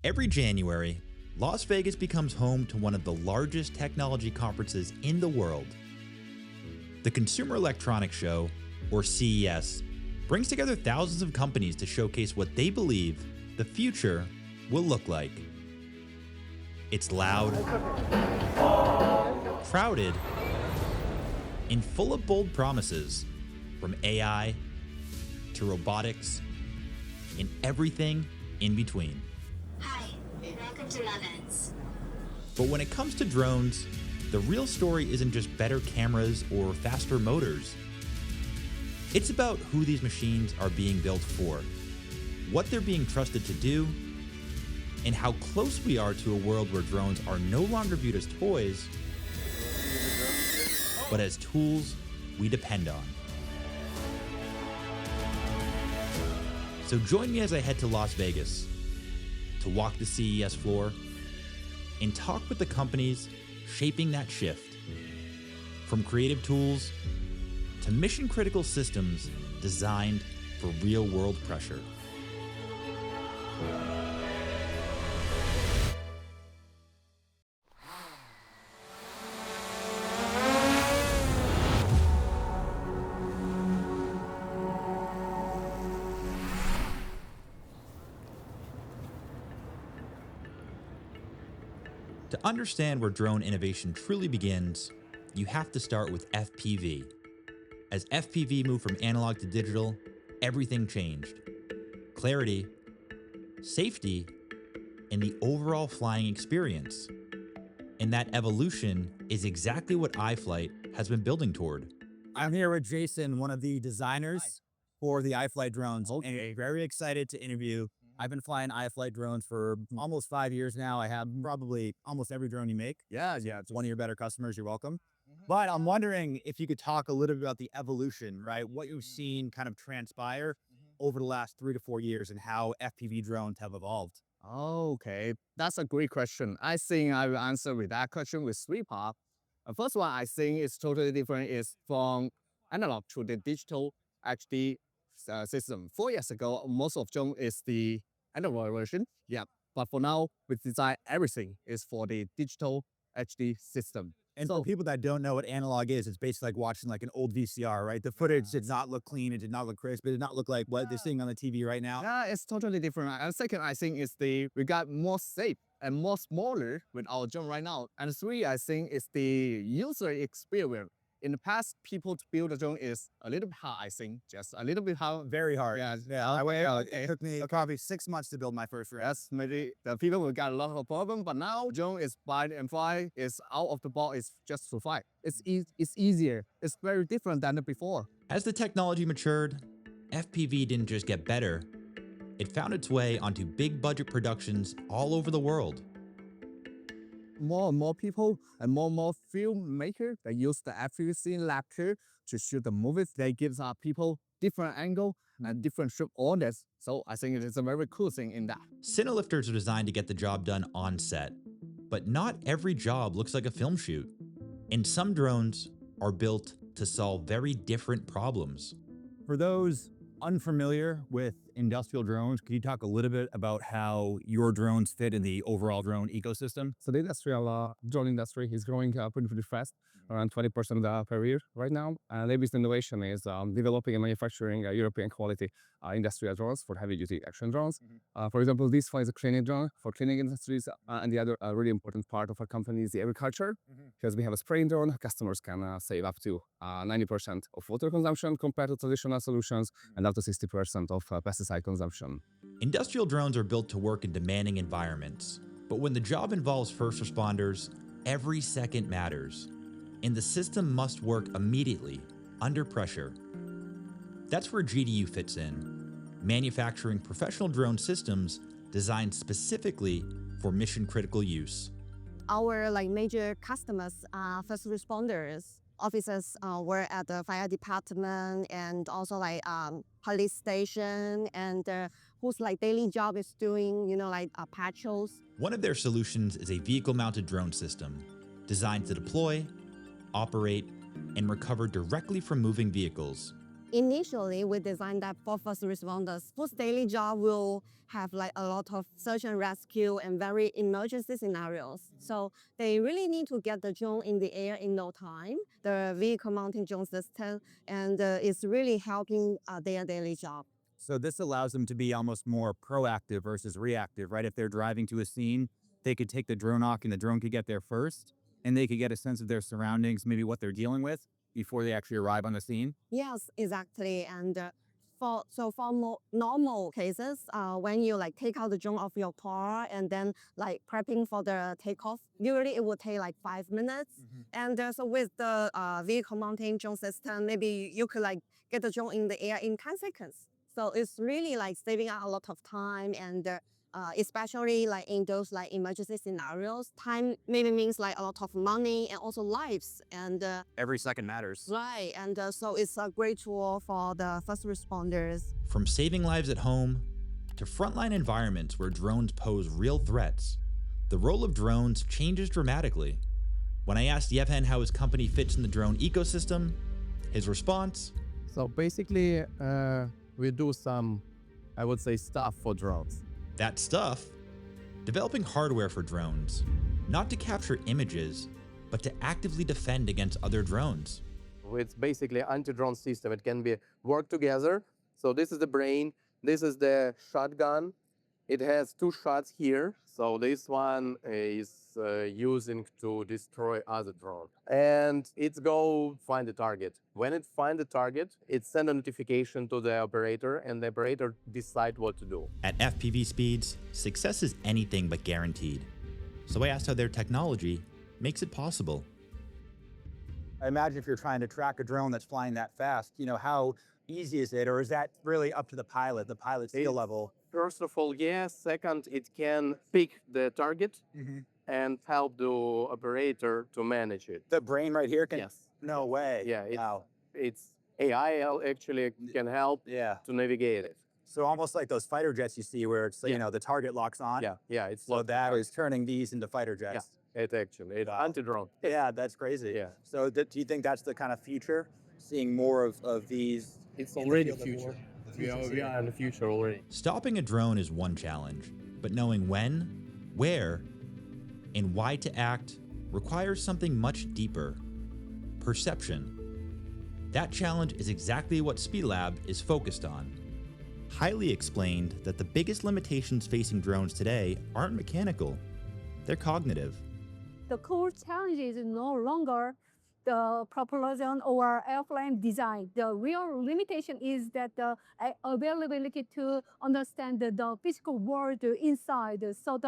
Every January, Las Vegas becomes home to one of the largest technology conferences in the world. The Consumer Electronics Show, or CES, brings together thousands of companies to showcase what they believe the future will look like. It's loud, crowded, and full of bold promises, from AI to robotics and everything in between. Hi, welcome to Levins. But when it comes to drones, the real story isn't just better cameras or faster motors. It's about who these machines are being built for, what they're being trusted to do, and how close we are to a world where drones are no longer viewed as toys, but as tools we depend on. So join me as I head to Las Vegas to walk the CES floor and talk with the companies shaping that shift. From creative tools to mission-critical systems designed for real-world pressure. To understand where drone innovation truly begins, you have to start with FPV. As FPV moved from analog to digital, everything changed. Clarity, safety, and the overall flying experience. And that evolution is exactly what iFlight has been building toward. I'm here with Jason, one of the designers for the iFlight drones. Okay. And very excited to interview. I've been flying iFlight drones for almost 5 years now. I have probably almost every drone you make. Yeah, it's one of your better customers. You're welcome. But I'm wondering if you could talk a little bit about the evolution, right? What you've seen kind of transpire over the last 3 to 4 years and how FPV drones have evolved. Okay, that's a great question. I think I will answer with that question with three parts. The first one I think is totally different is from analog to the digital HD system. 4 years ago, most of them is the analog version. Yeah, but for now, we design everything is for the digital HD system. And for people that don't know what analog is, it's basically like watching like an old VCR, right? The footage did not look clean. It did not look crisp. It did not look like what they're seeing on the TV right now. Yeah, it's totally different. And second, I think is we got more safe and more smaller with our drone right now. And three, I think is the user experience. In the past, people to build a drone is a little bit hard, I think. Just a little bit hard. Very hard. It took me probably 6 months to build my first drone. Yes, maybe the people will get a lot of problem, but now drone is buy and fly, is out of the box, it's just to fly. It's easier. It's very different than before. As the technology matured, FPV didn't just get better, it found its way onto big budget productions all over the world. More and more people and more filmmakers, they use the FPV lecture to shoot the movies. They give people different angle and different shoot orders. So I think it is a very cool thing in that. Cinelifters are designed to get the job done on set, but not every job looks like a film shoot. And some drones are built to solve very different problems. For those unfamiliar with industrial drones, could you talk a little bit about how your drones fit in the overall drone ecosystem? So the industrial drone industry is growing pretty fast, around 20% per year right now. And latest innovation is developing and manufacturing European quality industrial drones for heavy-duty action drones. For example, this one is a cleaning drone for cleaning industries, and the other really important part of our company is the agriculture, because we have a spraying drone. Customers can save up to 90% of water consumption compared to traditional solutions, and up to 60% of pesticide consumption. Industrial drones are built to work in demanding environments, but when the job involves first responders, every second matters, and the system must work immediately, under pressure. That's where GDU fits in, manufacturing professional drone systems designed specifically for mission-critical use. Our major customers are first responders. Officers work at the fire department and also police station, and whose daily job is doing patrols. One of their solutions is a vehicle-mounted drone system designed to deploy, operate, and recover directly from moving vehicles. initially we designed that for first responders whose daily job will have like a lot of search and rescue and very emergency scenarios. So they really need to get the drone in the air in no time. The vehicle mounting drone system, and it's really helping their daily job. So this allows them to be almost more proactive versus reactive, right? If they're driving to a scene, they could take the drone off and the drone could get there first, and they could get a sense of their surroundings, maybe what they're dealing with before they actually arrive on the scene. Yes, exactly. And for more normal cases, when you like take out the drone of your car and then like prepping for the takeoff, usually it will take like 5 minutes. And so with the vehicle mounting drone system, maybe you could like get the drone in the air in 10 seconds. So it's really like saving out a lot of time, and especially like in those like emergency scenarios, time maybe means like a lot of money and also lives. And Every second matters. right, and so it's a great tool for the first responders. From saving lives at home to frontline environments where drones pose real threats, the role of drones changes dramatically. When I asked Yevhen how his company fits in the drone ecosystem, his response: So basically, we do some, I would say, stuff for drones. that stuff, developing hardware for drones, not to capture images, but to actively defend against other drones. It's basically anti-drone system. It can be work together. So this is the brain. This is the shotgun. It has 2 shots here. So this one is using to destroy other drone. And it's go find the target. When it find the target, it send a notification to the operator, and the operator decide what to do. At FPV speeds, success is anything but guaranteed. So I asked how their technology makes it possible. I imagine if you're trying to track a drone that's flying that fast, how easy is it? Or is that really up to the pilot's skill level? First of all, yes. Second, it can pick the target and help the operator to manage it. The brain right here can? Yes. No way. Yeah, Wow. It's AI actually can help Yeah. to navigate it. So almost like those fighter jets you see where it's, Yeah. the target locks on. Yeah, it's So that is turning these into fighter jets. It's Wow. anti-drone. Yeah, that's crazy. Yeah. So do you think that's the kind of future? Seeing more of these? It's in the already field of future. war? We are in the future already. Stopping a drone is one challenge, but knowing when, where, and why to act requires something much deeper: perception. That challenge is exactly what SpeedLab is focused on. Highly explained that the biggest limitations facing drones today aren't mechanical, they're cognitive. The core challenge is no longer the propulsion or airplane design. The real limitation is that the availability to understand the physical world inside. So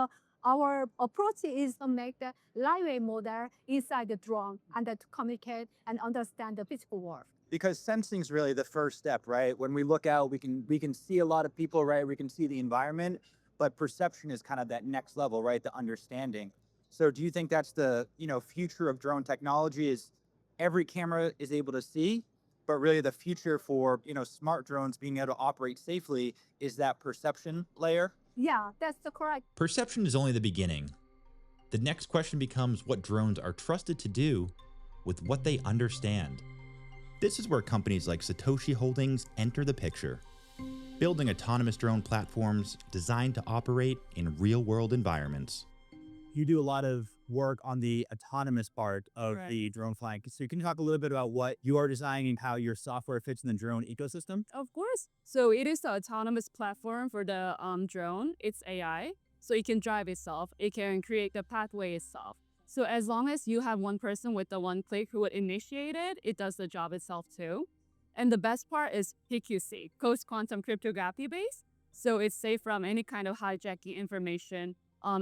our approach is to make the lightweight model inside the drone and to communicate and understand the physical world. Because sensing is really the first step, right? When we look out, we can see a lot of people, right? We can see the environment, but perception is kind of that next level, right? The understanding. So do you think that's the, future of drone technology is every camera is able to see, but really the future for, smart drones being able to operate safely is that perception layer? Yeah, that's the correct. Perception is only the beginning. The next question becomes what drones are trusted to do with what they understand. This is where companies like Satoshi Holdings enter the picture, building autonomous drone platforms designed to operate in real-world environments. You do a lot of work on the autonomous part of Right. the drone flying. So can you talk a little bit about what you are designing and how your software fits in the drone ecosystem? Of course. So it is the autonomous platform for the drone. It's AI. So it can drive itself. It can create the pathway itself. So as long as you have one person with the one click who would initiate it, it does the job itself too. And the best part is PQC, post-quantum cryptography based. So it's safe from any kind of hijacking information,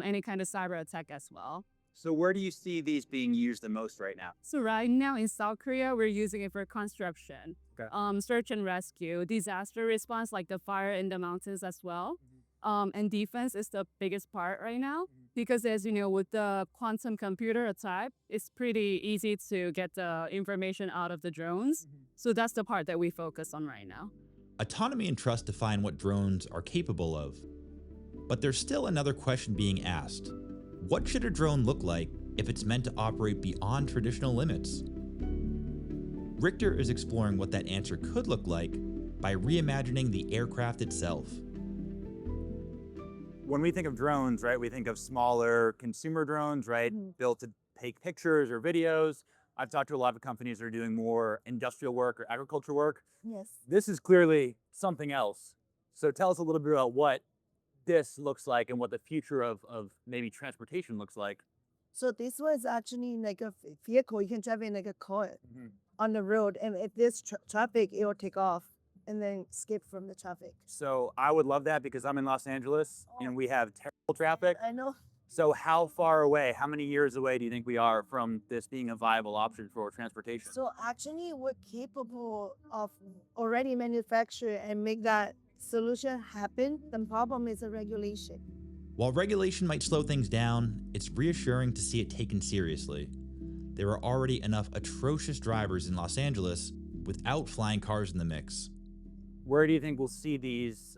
any kind of cyber attack as well. So where do you see these being used the most right now? So right now in South Korea, we're using it for construction, Okay. search and rescue, disaster response like the fire in the mountains as well. And defense is the biggest part right now because as you know, with the quantum computer type, it's pretty easy to get the information out of the drones. So that's the part that we focus on right now. Autonomy and trust define what drones are capable of. But there's still another question being asked. What should a drone look like if it's meant to operate beyond traditional limits? Richter is exploring what that answer could look like by reimagining the aircraft itself. When we think of drones, right, we think of smaller consumer drones, right, built to take pictures or videos. I've talked to a lot of companies that are doing more industrial work or agriculture work. Yes. This is clearly something else. So tell us a little bit about what this looks like and what the future of maybe transportation looks like. So this was actually like a vehicle. You can drive in like a car on the road, and if there's traffic, it will take off and then skip from the traffic. So I would love that because I'm in Los Angeles and we have terrible traffic. I know. So how far away, how many years away do you think we are from this being a viable option for transportation? So actually, we're capable of already manufacture and make that solution happen. The problem is the regulation. While regulation might slow things down, it's reassuring to see it taken seriously. There are already enough atrocious drivers in Los Angeles without flying cars in the mix. Where do you think we'll see these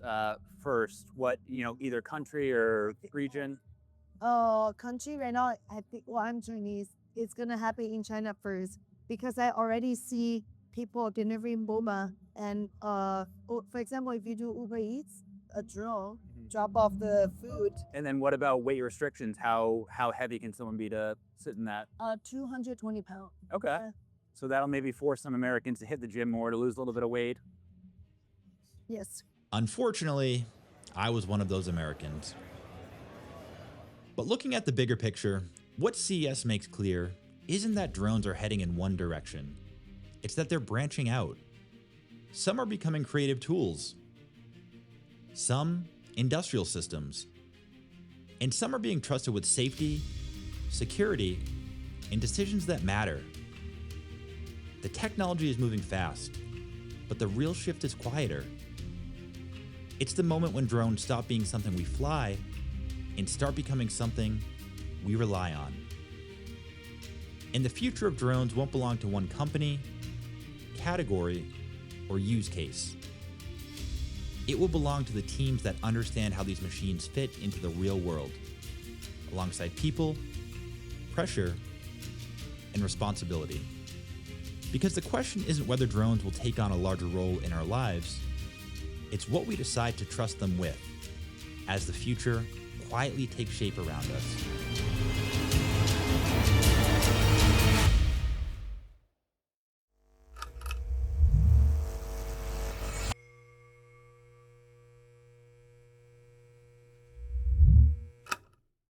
first? What, either country or region? Country right now, I think what I'm doing is it's gonna happen in China first because I already see people delivering boba and for example, if you do Uber Eats, a drone drop off the food. And then what about weight restrictions? How heavy can someone be to sit in that? 220 pounds. Okay. So that'll maybe force some Americans to hit the gym more to lose a little bit of weight. Yes. Unfortunately, I was one of those Americans. But looking at the bigger picture, what CES makes clear isn't that drones are heading in one direction. It's that they're branching out. Some are becoming creative tools. Some, industrial systems. And some are being trusted with safety, security, and decisions that matter. The technology is moving fast, but the real shift is quieter. It's the moment when drones stop being something we fly and start becoming something we rely on. And the future of drones won't belong to one company, category, or use case. It will belong to the teams that understand how these machines fit into the real world, alongside people, pressure, and responsibility. Because the question isn't whether drones will take on a larger role in our lives, it's what we decide to trust them with as the future quietly takes shape around us.